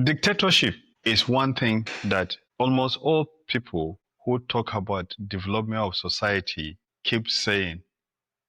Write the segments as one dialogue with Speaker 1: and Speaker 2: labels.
Speaker 1: Dictatorship is one thing that almost all people who talk about development of society keep saying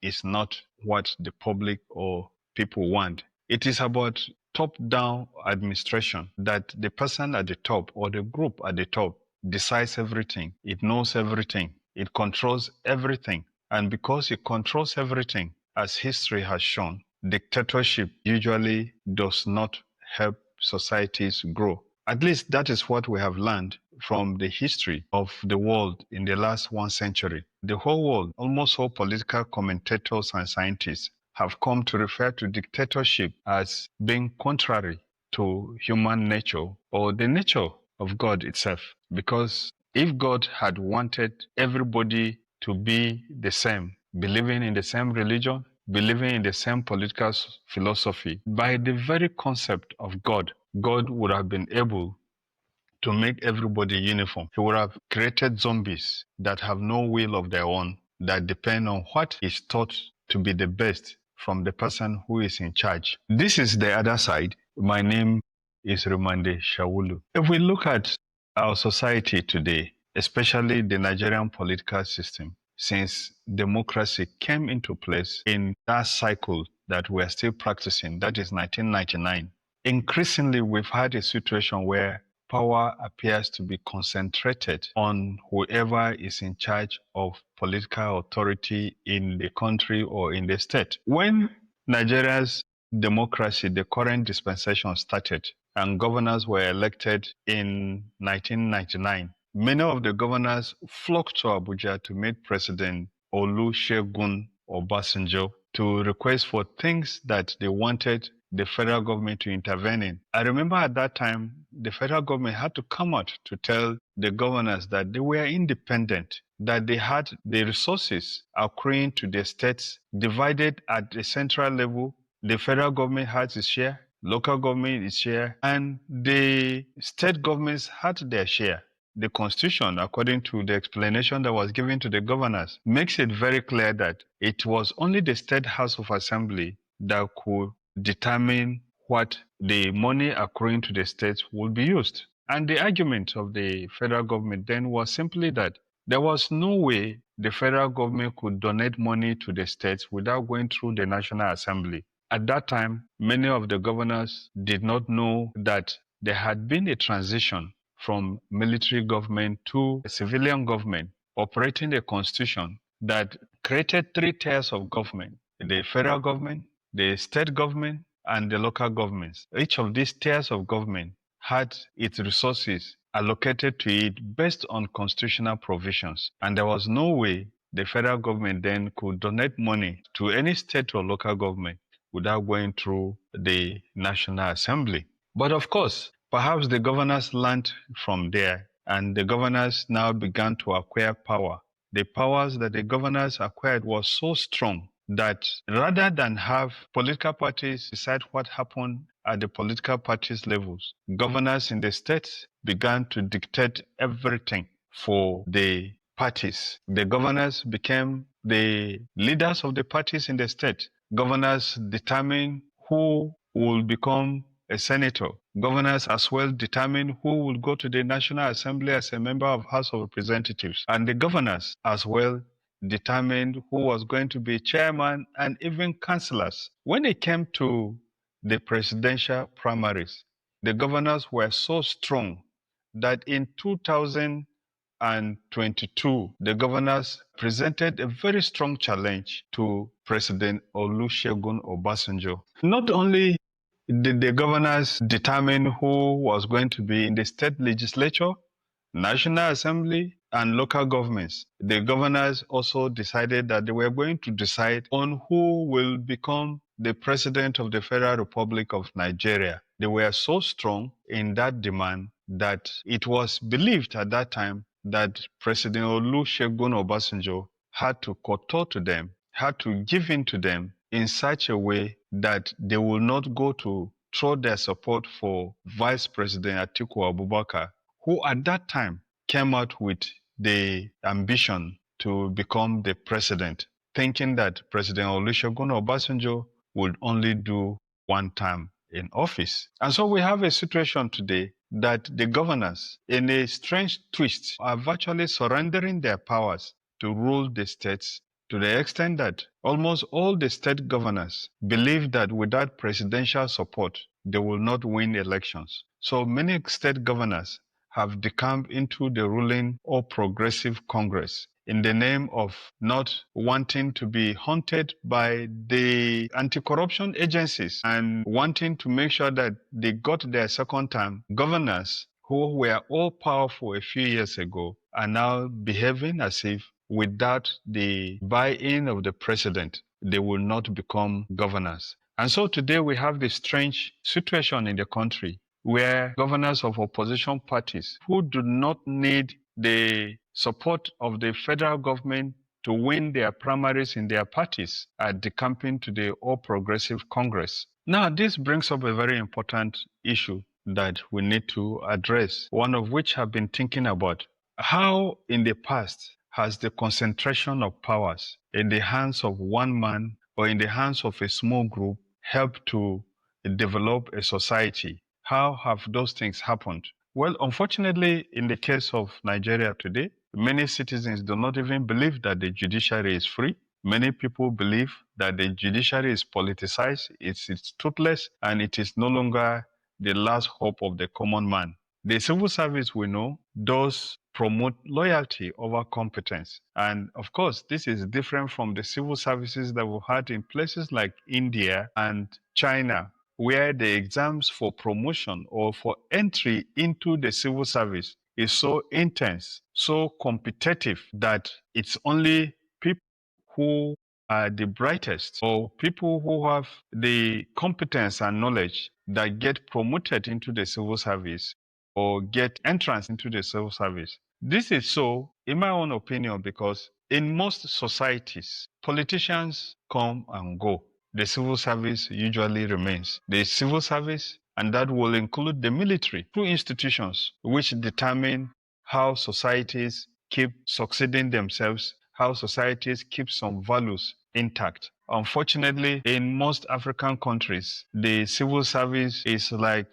Speaker 1: is not what the public or people want. It is about top-down administration, that the person at the top or the group at the top decides everything. It knows everything. It controls everything. And because it controls everything, as history has shown, dictatorship usually does not help societies grow. At least that is what we have learned from the history of the world in the last 1 century. The whole world, almost all political commentators and scientists, have come to refer to dictatorship as being contrary to human nature or the nature of God itself. Because if God had wanted everybody to be the same, believing in the same religion, believing in the same political philosophy, by the very concept of God, God would have been able to make everybody uniform. He would have created zombies that have no will of their own, that depend on what is thought to be the best from the person who is in charge. This is the other side. My name is Rimamnde Shawulu. If we look at our society today, especially the Nigerian political system, since democracy came into place in that cycle that we're still practicing, that is 1999, increasingly we've had a situation where power appears to be concentrated on whoever is in charge of political authority in the country or in the state. When Nigeria's democracy, the current dispensation, started and governors were elected in 1999, many of the governors flocked to Abuja to meet President Olusegun Obasanjo to request for things that they wanted the federal government to intervene in. I remember at that time, the federal government had to come out to tell the governors that they were independent, that they had the resources accruing to the states divided at the central level. The federal government had its share, local government its share, and the state governments had their share. The Constitution, according to the explanation that was given to the governors, makes it very clear that it was only the State House of Assembly that could determine what the money accruing to the states would be used. And the argument of the federal government then was simply that there was no way the federal government could donate money to the states without going through the National Assembly. At that time, many of the governors did not know that there had been a transition from military government to a civilian government operating a constitution that created 3 tiers of government: the federal government, the state government, and the local governments. Each of these tiers of government had its resources allocated to it based on constitutional provisions. And there was no way the federal government then could donate money to any state or local government without going through the National Assembly. But of course, perhaps the governors learned from there, and the governors now began to acquire power. The powers that the governors acquired was so strong that rather than have political parties decide what happened at the political parties levels, governors in the states began to dictate everything for the parties. The governors became the leaders of the parties in the state. Governors determine who will become a senator. Governors as well determine who will go to the National Assembly as a member of House of Representatives. And the governors as well determined who was going to be chairman and even councillors. When it came to the presidential primaries, the governors were so strong that in 2022, the governors presented a very strong challenge to President Olusegun Obasanjo. Not only did the governors determine who was going to be in the state legislature, National Assembly, and local governments, the governors also decided that they were going to decide on who will become the president of the Federal Republic of Nigeria. They were so strong in that demand that it was believed at that time that President Olusegun Obasanjo had to kowtow to them, had to give in to them in such a way that they will not go to throw their support for Vice President Atiku Abubakar, who at that time came out with the ambition to become the president, thinking that President Olusegun Obasanjo would only do one term in office. And so we have a situation today that the governors, in a strange twist, are virtually surrendering their powers to rule the states, to the extent that almost all the state governors believe that without presidential support, they will not win elections. So many state governors have decamped into the ruling All Progressive Congress in the name of not wanting to be haunted by the anti-corruption agencies and wanting to make sure that they got their second term. Governors who were all powerful a few years ago are now behaving as if without the buy-in of the president, they will not become governors. And so today we have this strange situation in the country where governors of opposition parties who do not need the support of the federal government to win their primaries in their parties are decamping to the All Progressive Congress. Now, this brings up a very important issue that we need to address, one of which I've been thinking about. How in the past has the concentration of powers in the hands of one man or in the hands of a small group helped to develop a society? How have those things happened? Well, unfortunately, in the case of Nigeria today, many citizens do not even believe that the judiciary is free. Many people believe that the judiciary is politicized, it's toothless, and it is no longer the last hope of the common man. The civil service, we know, does promote loyalty over competence. And of course, this is different from the civil services that we've had in places like India and China, where the exams for promotion or for entry into the civil service is so intense, so competitive that it's only people who are the brightest or people who have the competence and knowledge that get promoted into the civil service or get entrance into the civil service. This is so, in my own opinion, because in most societies, politicians come and go. The civil service usually remains. The civil service, and that will include the military, two institutions which determine how societies keep succeeding themselves, how societies keep some values intact. Unfortunately, in most African countries, the civil service is like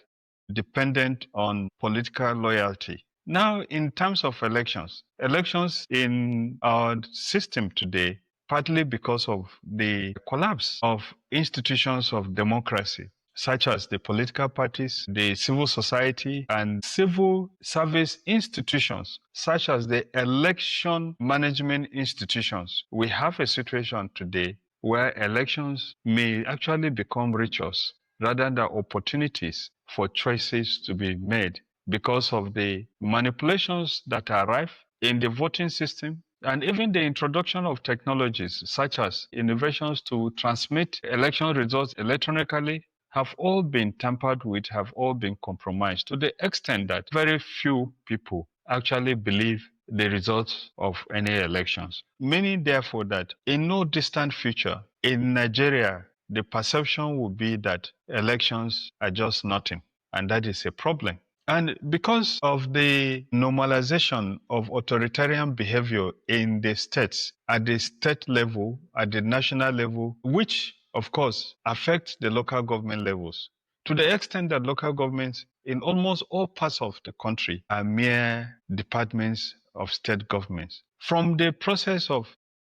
Speaker 1: dependent on political loyalty. Now, in terms of elections in our system today, partly because of the collapse of institutions of democracy, such as the political parties, the civil society, and civil service institutions, such as the election management institutions, we have a situation today where elections may actually become rituals rather than opportunities for choices to be made because of the manipulations that are rife in the voting system and even the introduction of technologies such as innovations to transmit election results electronically have all been tampered with, have all been compromised to the extent that very few people actually believe the results of any elections. Meaning, therefore, that in no distant future in Nigeria, the perception will be that elections are just nothing, and that is a problem. And because of the normalization of authoritarian behavior in the states, at the state level, at the national level, which of course affects the local government levels, to the extent that local governments in almost all parts of the country are mere departments of state governments. From the process of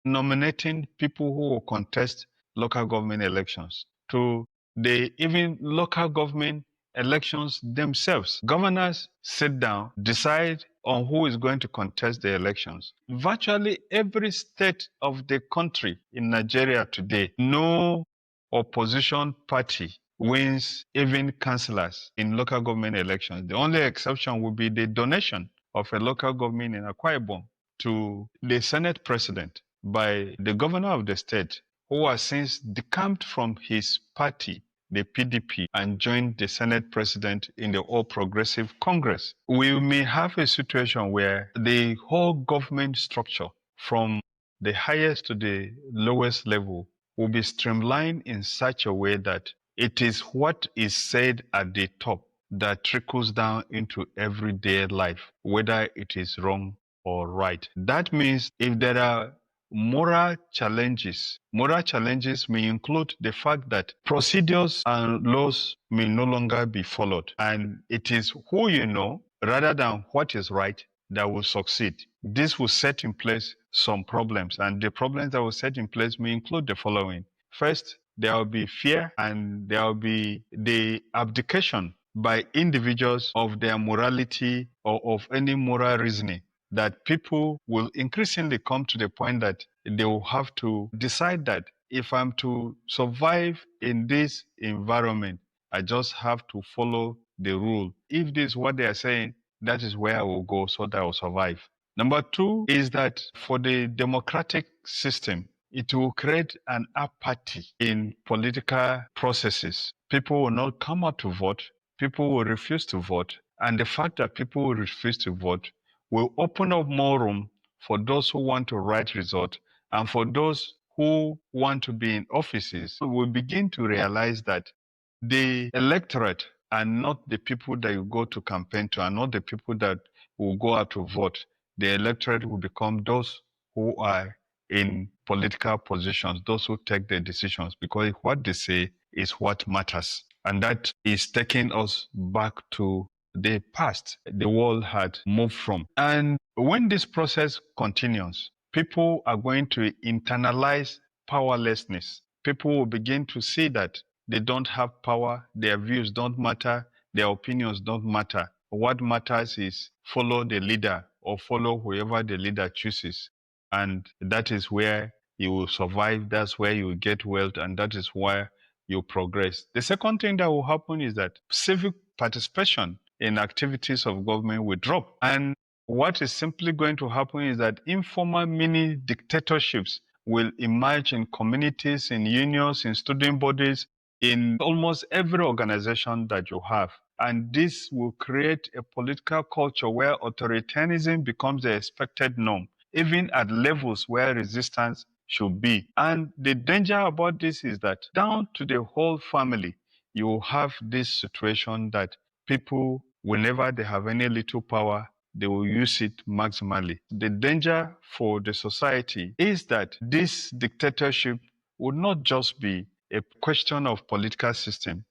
Speaker 1: nominating people who will contest local government elections to the even local government elections themselves. Governors sit down, decide on who is going to contest the elections. Virtually every state of the country in Nigeria today, no opposition party wins even councillors in local government elections. The only exception would be the donation of a local government in Akwa Ibom to the Senate president by the governor of the state, who has since decamped from his party, the PDP, and joined the Senate president in the All Progressive Congress. We may have a situation where the whole government structure, from the highest to the lowest level, will be streamlined in such a way that it is what is said at the top that trickles down into everyday life, whether it is wrong or right. That means if there are moral challenges. Moral challenges may include the fact that procedures and laws may no longer be followed, and it is who you know rather than what is right that will succeed. This will set in place some problems, and the problems that will set in place may include the following. First, there will be fear, and there will be the abdication by individuals of their morality or of any moral reasoning, that people will increasingly come to the point that they will have to decide that if I'm to survive in this environment, I just have to follow the rule. If this is what they are saying, that is where I will go so that I will survive. Number two is that for the democratic system, it will create an apathy in political processes. People will not come out to vote. People will refuse to vote. And the fact that people will refuse to vote will open up more room for those who want a right result, and for those who want to be in offices. We will begin to realize that the electorate are not the people that you go to campaign to, are not the people that will go out to vote. The electorate will become those who are in political positions, those who take the decisions, because what they say is what matters. And that is taking us back to the past the world had moved from. And when this process continues, people are going to internalize powerlessness. People will begin to see that they don't have power, their views don't matter, their opinions don't matter. What matters is follow the leader or follow whoever the leader chooses. And that is where you will survive, that's where you will get wealth, and that is where you progress. The second thing that will happen is that civic participation in activities of government will drop. And what is simply going to happen is that informal mini dictatorships will emerge in communities, in unions, in student bodies, in almost every organization that you have. And this will create a political culture where authoritarianism becomes the expected norm, even at levels where resistance should be. And the danger about this is that down to the whole family, you have this situation that people, whenever they have any little power, they will use it maximally. The danger for the society is that this dictatorship would not just be a question of political system.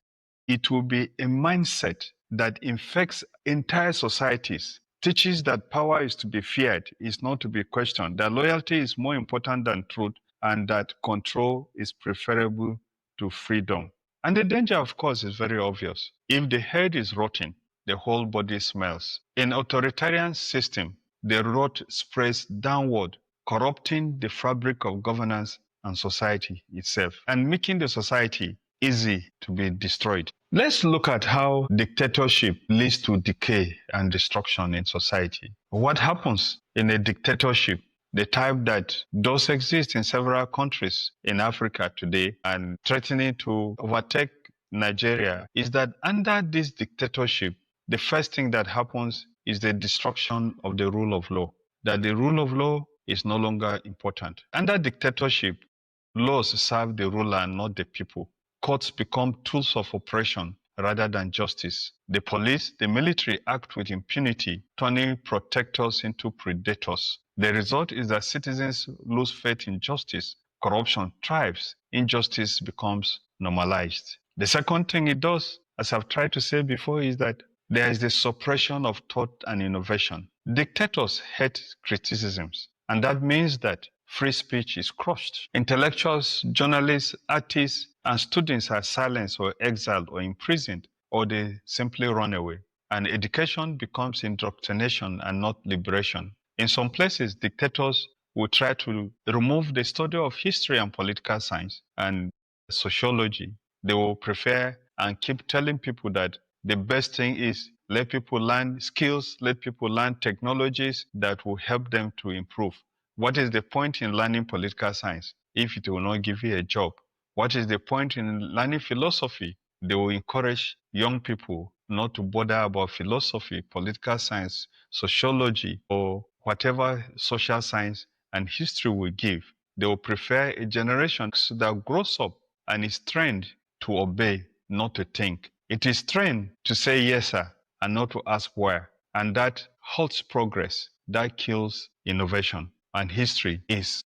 Speaker 1: It will be a mindset that infects entire societies, teaches that power is to be feared, is not to be questioned, that loyalty is more important than truth, and that control is preferable to freedom. And the danger, of course, is very obvious. If the head is rotting, the whole body smells. In authoritarian system, the rot spreads downward, corrupting the fabric of governance and society itself, and making the society easy to be destroyed. Let's look at how dictatorship leads to decay and destruction in society. What happens in a dictatorship, the type that does exist in several countries in Africa today and threatening to overtake Nigeria, is that under this dictatorship, the first thing that happens is the destruction of the rule of law, that the rule of law is no longer important. Under dictatorship, laws serve the ruler and not the people. Courts become tools of oppression rather than justice. The police, the military act with impunity, turning protectors into predators. The result is that citizens lose faith in justice. Corruption thrives. Injustice becomes normalized. The second thing it does, as I've tried to say before, is that there is the suppression of thought and innovation. Dictators hate criticisms, and that means that free speech is crushed. Intellectuals, journalists, artists, and students are silenced or exiled or imprisoned, or they simply run away. And education becomes indoctrination and not liberation. In some places, dictators will try to remove the study of history and political science and sociology. They will prefer and keep telling people that the best thing is let people learn skills, let people learn technologies that will help them to improve. What is the point in learning political science if it will not give you a job? What is the point in learning philosophy? They will encourage young people not to bother about philosophy, political science, sociology, or whatever social science and history will give. They will prefer a generation that grows up and is trained to obey, not to think. It is trained to say yes, sir, and not to ask where. And that halts progress, that kills innovation. And history is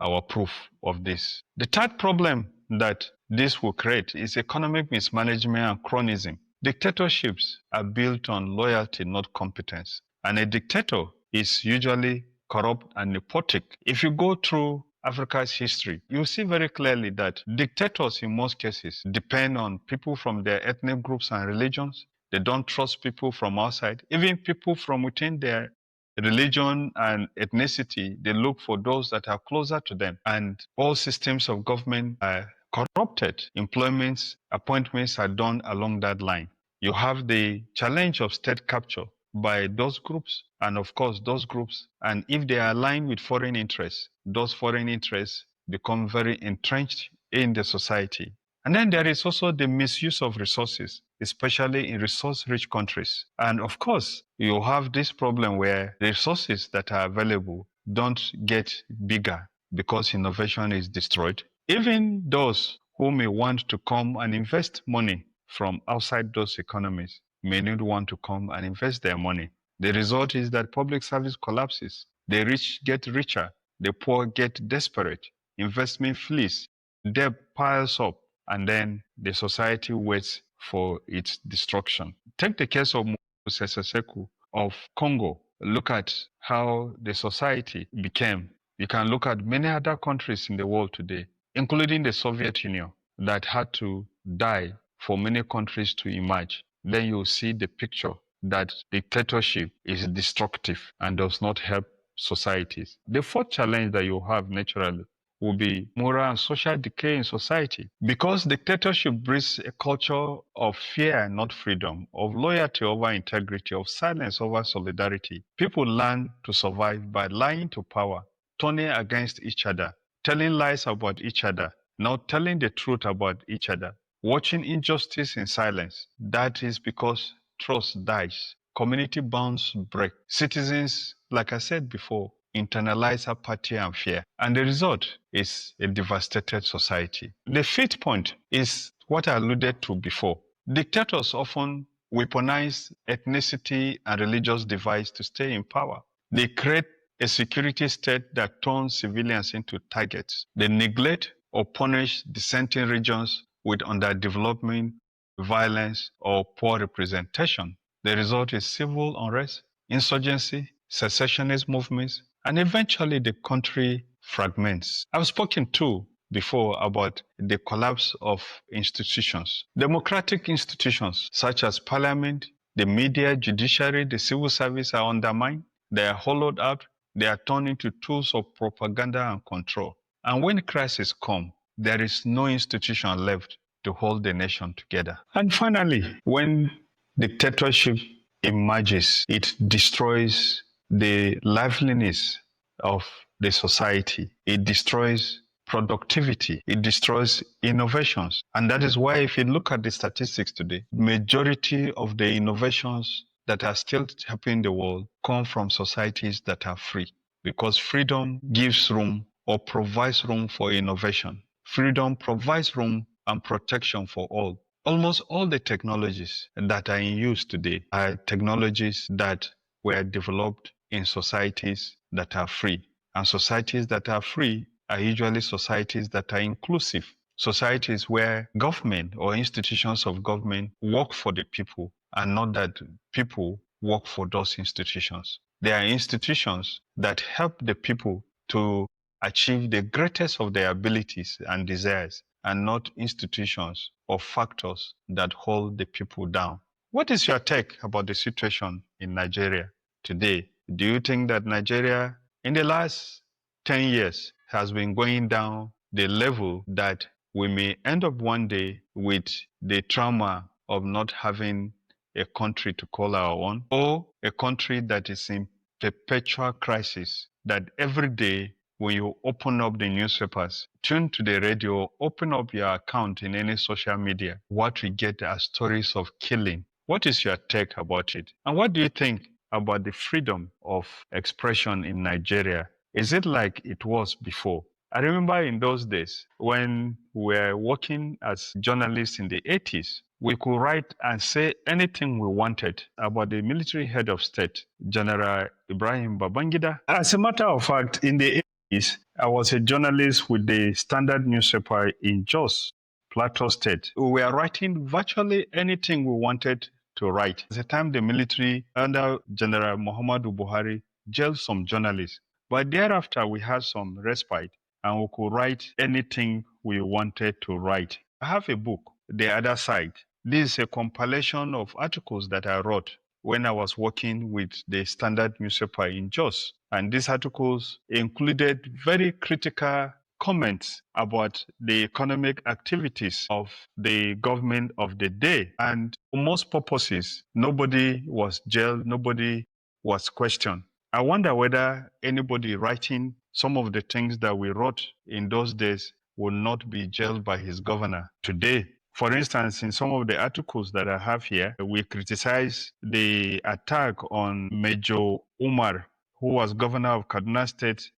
Speaker 1: our proof of this. The third problem that this will create is economic mismanagement and cronyism. Dictatorships are built on loyalty, not competence. And a dictator is usually corrupt and nepotic. If you go through Africa's history, you see very clearly that dictators in most cases depend on people from their ethnic groups and religions. They don't trust people from outside, even people from within their religion and ethnicity. They look for those that are closer to them. And all systems of government are corrupted. Employments, appointments are done along that line. You have the challenge of state capture by those groups, and of course, those groups, and if they are aligned with foreign interests, those foreign interests become very entrenched in the society. And then there is also the misuse of resources, especially in resource-rich countries. And of course, you have this problem where the resources that are available don't get bigger because innovation is destroyed. Even those who may want to come and invest money from outside those economies may not want to come and invest their money. The result is that public service collapses. The rich get richer, the poor get desperate, investment flees, debt piles up, and then the society waits for its destruction. Take the case of Sese Seko of Congo. Look at how the society became. You can look at many other countries in the world today, including the Soviet Union, that had to die for many countries to emerge. Then you see the picture that dictatorship is destructive and does not help societies. The fourth challenge that you have naturally will be moral and social decay in society. Because dictatorship breeds a culture of fear, not freedom, of loyalty over integrity, of silence over solidarity. People learn to survive by lying to power, turning against each other, telling lies about each other, not telling the truth about each other, watching injustice in silence. That is because trust dies. Community bonds break. Citizens, like I said before, internalize apathy and fear. And the result is a devastated society. The fifth point is what I alluded to before. Dictators often weaponize ethnicity and religious divides to stay in power. They create a security state that turns civilians into targets. They neglect or punish dissenting regions with underdevelopment, violence, or poor representation. The result is civil unrest, insurgency, secessionist movements, and eventually the country fragments. I've spoken too before about the collapse of institutions. Democratic institutions such as parliament, the media, judiciary, the civil service are undermined. They are hollowed out. They are turned into tools of propaganda and control. And when crises come, there is no institution left to hold the nation together. And finally, when dictatorship emerges, it destroys the liveliness of the society. It destroys productivity. It destroys innovations. And that is why if you look at the statistics today, majority of the innovations that are still happening in the world come from societies that are free, because freedom gives room or provides room for innovation. Freedom provides room and protection for all. Almost all the technologies that are in use today are technologies that were developed in societies that are free. And societies that are free are usually societies that are inclusive. Societies where government or institutions of government work for the people and not that people work for those institutions. They are institutions that help the people to achieve the greatest of their abilities and desires, and not institutions or factors that hold the people down. What is your take about the situation in Nigeria today? Do you think that Nigeria in the last 10 years has been going down the level that we may end up one day with the trauma of not having a country to call our own, or a country that is in perpetual crisis, that every day when you open up the newspapers, tune to the radio, open up your account in any social media, what we get are stories of killing? What is your take about it? And what do you think about the freedom of expression in Nigeria? Is it like it was before? I remember in those days when we were working as journalists in the 80s, we could write and say anything we wanted about the military head of state, General Ibrahim Babangida. As a matter of fact, in the 80s, I was a journalist with the Standard newspaper in Jos, Plateau State. We were writing virtually anything we wanted to write. At the time, the military under General Muhammadu Buhari jailed some journalists. But thereafter, we had some respite and we could write anything we wanted to write. I have a book, The Other Side. This is a compilation of articles that I wrote when I was working with the Standard newspaper in Jos. And these articles included very critical comments about the economic activities of the government of the day. And for most purposes, nobody was jailed, nobody was questioned. I wonder whether anybody writing some of the things that we wrote in those days will not be jailed by his governor today. For instance, in some of the articles that I have here, we criticize the attack on Major Umar, who was governor of Kaduna State.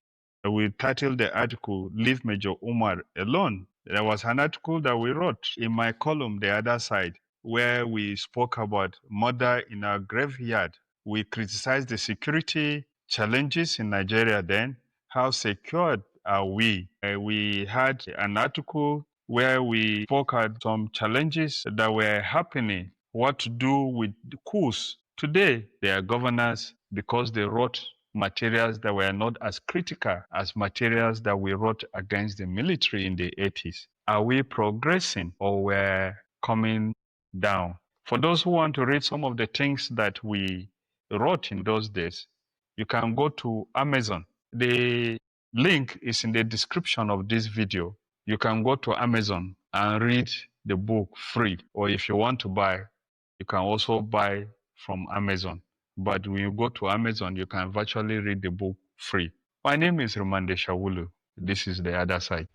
Speaker 1: We titled the article, Leave Major Umar Alone. There was an article that we wrote in my column, The Other Side, where we spoke about murder in our graveyard. We criticized the security challenges in Nigeria then. How secured are we? We had an article where we spoke at some challenges that were happening, what to do with the coups. Today, they are governors because they wrote materials that were not as critical as materials that we wrote against the military in the 80s. Are we progressing or we're coming down? For those who want to read some of the things that we wrote in those days, you can go to Amazon. The link is in the description of this video. You can go to Amazon and read the book free. Or if you want to buy, you can also buy from Amazon. But when you go to Amazon, you can virtually read the book free. My name is Rimamnde Shawulu. This is The Other Side.